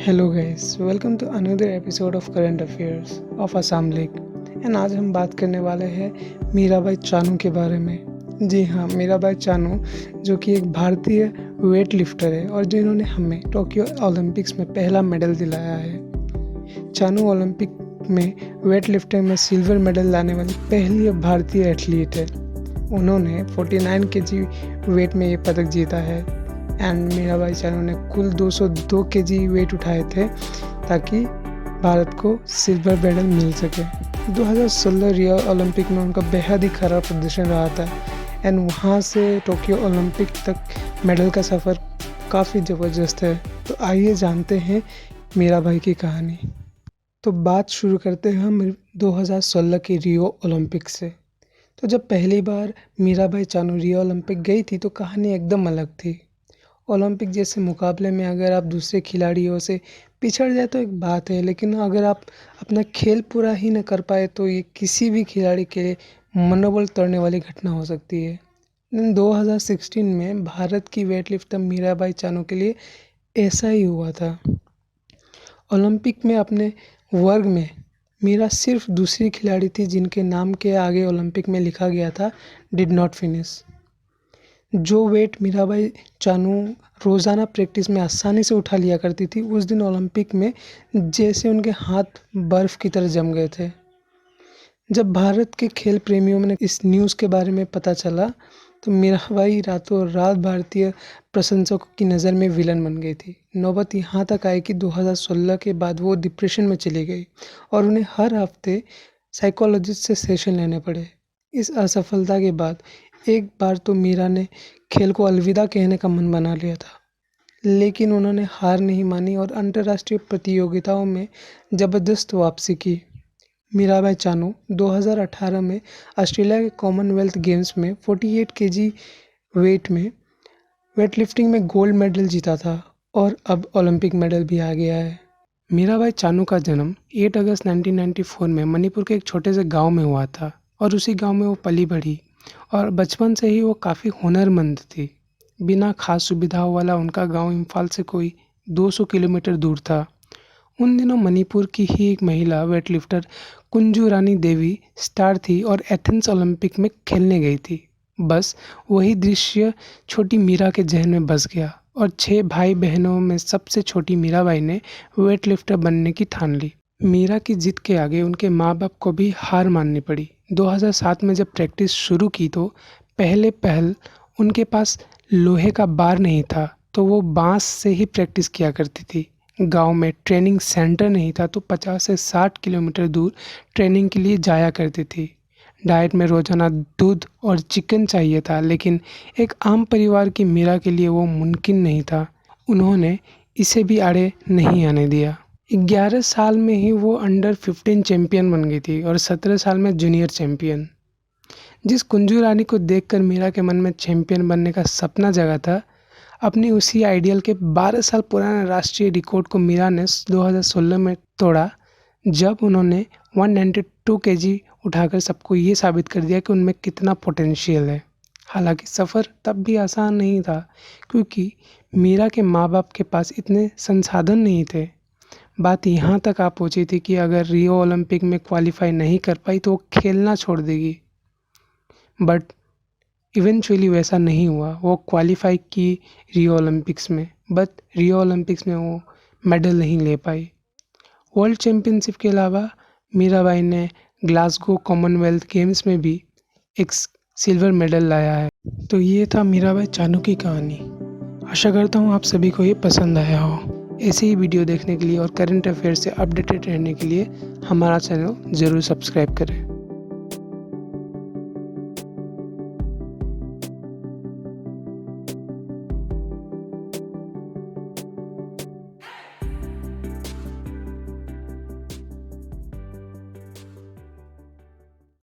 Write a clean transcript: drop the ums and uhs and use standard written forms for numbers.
Hello guys, welcome to another episode of current affairs of Assam league. And आज हम बात करने वाले हैं मीराबाई चानू के बारे में। जी हाँ, मीराबाई चानू जो कि एक भारतीय वेट लिफ्टर है और जिन्होंने हमें टोक्यो ओलंपिक्स में पहला मेडल दिलाया है। चानू ओलंपिक में वेट लिफ्टिंग में सिल्वर मेडल लाने वाली पहली भारतीय एथलीट है। उन्होंने 49 केजी वेट में ये पदक जीता है। एंड मीराबाई चानू ने कुल 202 केजी वेट उठाए थे ताकि भारत को सिल्वर मेडल मिल सके। 2016 रियो ओलंपिक में उनका बेहद ही खराब प्रदर्शन रहा था एंड वहाँ से टोक्यो ओलंपिक तक मेडल का सफ़र काफ़ी ज़बरदस्त है। तो आइए जानते हैं मीराबाई की कहानी। तो बात शुरू करते हैं हम 2016 की रियो ओलंपिक से। तो जब पहली बार मीराबाई चानू रियो ओलंपिक गई थी तो कहानी एकदम अलग थी। ओलंपिक जैसे मुकाबले में अगर आप दूसरे खिलाड़ियों से पिछड़ जाए तो एक बात है, लेकिन अगर आप अपना खेल पूरा ही न कर पाए तो ये किसी भी खिलाड़ी के लिए मनोबल तोड़ने वाली घटना हो सकती है। 2016 में भारत की वेट लिफ्टर मीराबाई चानू के लिए ऐसा ही हुआ था। ओलंपिक में अपने वर्ग में मीरा सिर्फ दूसरी खिलाड़ी थी जिनके नाम के आगे ओलंपिक में लिखा गया था डिड नॉट फिनिश। जो वेट मीराबाई चानू रोज़ाना प्रैक्टिस में आसानी से उठा लिया करती थी, उस दिन ओलंपिक में जैसे उनके हाथ बर्फ़ की तरह जम गए थे। जब भारत के खेल प्रेमियों में इस न्यूज़ के बारे में पता चला तो मीराबाई रातों रात भारतीय प्रशंसकों की नज़र में विलन बन गई थी। नौबत यहाँ तक आई कि 2016 के बाद वो डिप्रेशन में चली गई और उन्हें हर हफ्ते साइकोलॉजिस्ट से सेशन लेने पड़े। इस असफलता के बाद एक बार तो मीरा ने खेल को अलविदा कहने का मन बना लिया था, लेकिन उन्होंने हार नहीं मानी और अंतर्राष्ट्रीय प्रतियोगिताओं में ज़बरदस्त वापसी की। मीराबाई चानू 2018 में ऑस्ट्रेलिया के कॉमनवेल्थ गेम्स में 48 केजी वेट में वेटलिफ्टिंग में गोल्ड मेडल जीता था और अब ओलंपिक मेडल भी आ गया है। मीराबाई चानू का जन्म 8 अगस्त 1994 में मणिपुर के एक छोटे से गांव में हुआ था और उसी गांव में वो पली बढ़ी और बचपन से ही वो काफ़ी हुनरमंद थी। बिना खास सुविधाओं वाला उनका गांव इम्फाल से कोई 200 किलोमीटर दूर था। उन दिनों मणिपुर की ही एक महिला वेटलिफ्टर कुंजू रानी देवी स्टार थी और एथेंस ओलंपिक में खेलने गई थी। बस वही दृश्य छोटी मीरा के जहन में बस गया और 6 भाई बहनों में सबसे छोटी मीराबाई ने वेटलिफ्टर बनने की ठान ली। मीरा की जिद के आगे उनके माँ बाप को भी हार माननी पड़ी। 2007 में जब प्रैक्टिस शुरू की तो पहल उनके पास लोहे का बार नहीं था तो वो बांस से ही प्रैक्टिस किया करती थी। गांव में ट्रेनिंग सेंटर नहीं था तो 50 से 60 किलोमीटर दूर ट्रेनिंग के लिए जाया करती थी। डाइट में रोज़ाना दूध और चिकन चाहिए था, लेकिन एक आम परिवार की मीरा के लिए वो मुमकिन नहीं था। उन्होंने इसे भी आड़े नहीं आने दिया। 11 साल में ही वो अंडर 15 चैम्पियन बन गई थी और 17 साल में जूनियर चैम्पियन। जिस कुंजू रानी को देखकर मीरा के मन में चैम्पियन बनने का सपना जगा था, अपनी उसी आइडियल के 12 साल पुराने राष्ट्रीय रिकॉर्ड को मीरा ने 2016 में तोड़ा जब उन्होंने 192 केजी उठाकर सबको ये साबित कर दिया कि उनमें कितना पोटेंशियल है। हालांकि सफ़र तब भी आसान नहीं था क्योंकि मीरा के माँ बाप के पास इतने संसाधन नहीं थे। बात यहाँ तक आ पहुँची थी कि अगर रियो ओलंपिक में क्वालिफाई नहीं कर पाई तो वो खेलना छोड़ देगी। बट इवेंचुअली वैसा नहीं हुआ। वो क्वालिफाई की रियो ओलंपिक्स में, बट रियो ओलंपिक्स में वो मेडल नहीं ले पाई। वर्ल्ड चैम्पियनशिप के अलावा मीराबाई ने ग्लासगो कॉमनवेल्थ गेम्स में भी एक सिल्वर मेडल लाया है। तो ये था मीराबाई चानू की कहानी। आशा करता हूँ आप सभी को ये पसंद आया हो। ऐसे ही वीडियो देखने के लिए और करंट अफेयर से अपडेटेड रहने के लिए हमारा चैनल ज़रूर सब्सक्राइब करें।